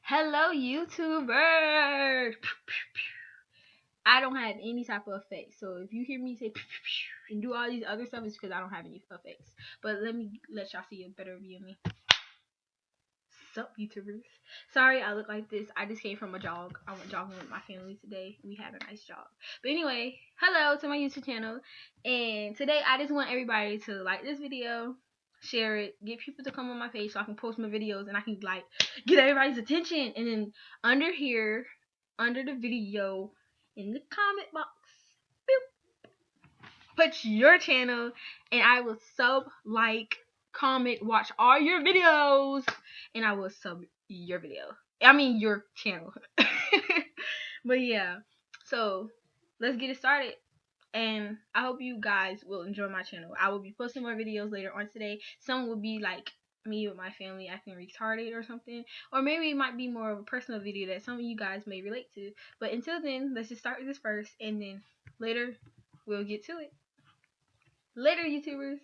Hello, YouTubers! I don't have any type of effects, so if you hear me say and do all these other stuff, it's because I don't have any effects. But let me let y'all see a better view of me. Sup, YouTubers? Sorry I look like this. I just came from a jog. I went jogging with my family today. We had a nice jog. But anyway, hello to my YouTube channel. And today I just want everybody to like this video, share it, get people to come on my page so I can post my videos and I can like get everybody's attention. And then under here, under the video, in the comment box, boop, put your channel and I will sub, like, comment, watch all your videos, and I will sub your video. I mean your channel. But yeah, so let's get it started. And I hope you guys will enjoy my channel. I will be posting more videos later on today. Some will be like me with my family acting retarded or something. Or maybe it might be more of a personal video that some of you guys may relate to. But until then, let's just start with this first. And then later, we'll get to it. Later, YouTubers.